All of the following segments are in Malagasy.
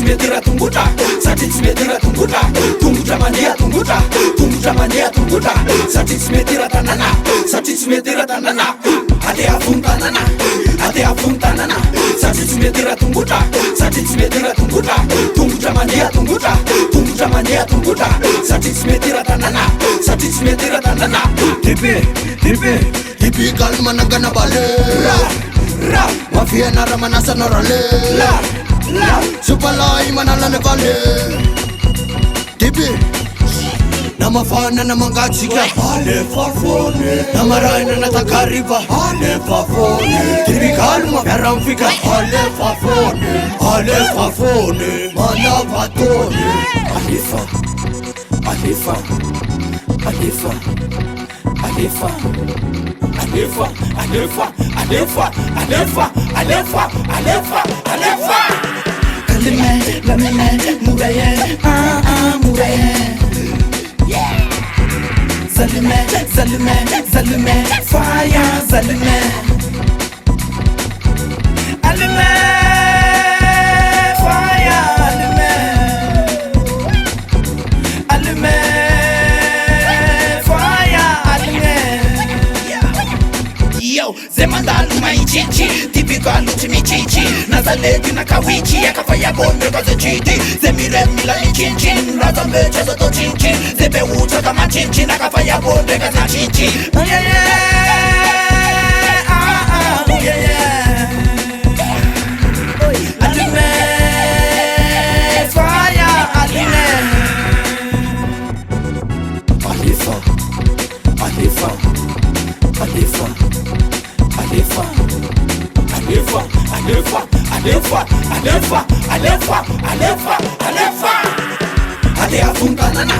metera tongotra satria tsy metera tongotra tongotra mandeha tongotra mandeha tongotra satria tsy metera tanana satria tsy metera tanana ate avony tanana ate avony tanana satria tsy metera tongotra satria tsy metera tongotra tongotra mandeha tongotra mandeha tongotra satria tsy metera tanana satria tsy metera tanana Tipi kalma nagana bale Mafia nara manasa norale Supalai manala ne vale Tipi Nama fana na mangatsika Ale fafone Nama raina na takariva Ale fafone Tipi kalma karamfika Ale fafone Mana vatone Alefa Alefa Alefa Alefa Alefa Alefa Alefa Alefa Alefa Alefa Alefa Kalime, lamine, muraye, muraye. Zalume, fire, zalume. Allume, fire, allume, fire, allume. Yo, zemandalu mai chichi, typical ultimi chichi. Nazaleti na kawichi, akafaya bonde kaze chiti. Zemire mila ni chinchin, raza mecha zoto chinchin. Zebe ucha kama chinchin, akafaya bonde kaze chichi. Oh yeah yeah, oh yeah yeah. Allume, fire, allume. Alefa Alefa Alefa Alefa Alefa Alefa Alefa Alefa Alefa Alefa Alefa Ate afuntanana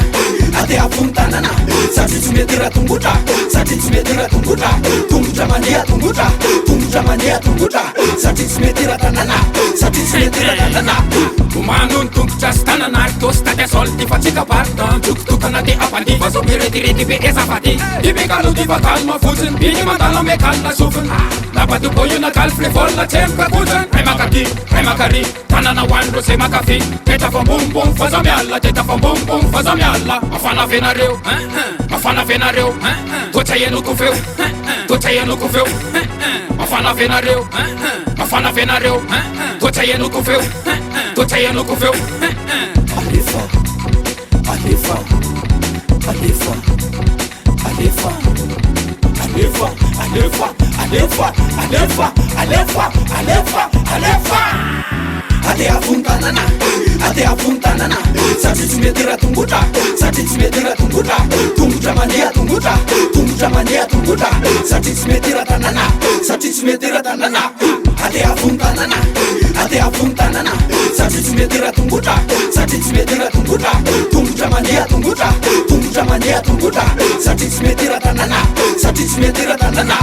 Ate afuntanana Satria tsy metera tongotra Satria tsy metera tongotra Tongotra mandeha tongotra mandeha tongotra Satria tsy metera tanana Satria tsy metera tanana Manon tongotra sy tanana ary tosy tady asôly fa tsika partan Tokotokana de apandiva so miretirety be ezafaty Ibekalo diva kalma fotsiny Biny mandala me kalna sofiny Napatobo io nakaly flevolna tsemka kotsiny Ray makaty, ray makary Tanana hoandro se makafe Teta fambombom faza miala Teta fambombom faza miala Mafana venareo Mafana venareo Totra enoko feo Totra enoko feo Mafana venareo Mafana venareo Totra enoko feo Totra enoko feo Alefa Alefa Alefa Alefa Alefa Alefa Alefa Alefa Alefa Alefa Alefa Ate afuntanana Ate afuntanana Satria tsy metera tongotra Satria tsy metera tongotra Tongotra mandeha tongotra mandeha tongotra Satria tsy metera tanana Satria tsy metera tanana Ate afuntanana Ate afuntanana Satria tsy metera tongotra Satria tsy metera tongotra Tongotra mandeha tongotra mandeha tongotra Satria tsy metera tanana Satria tsy metera tanana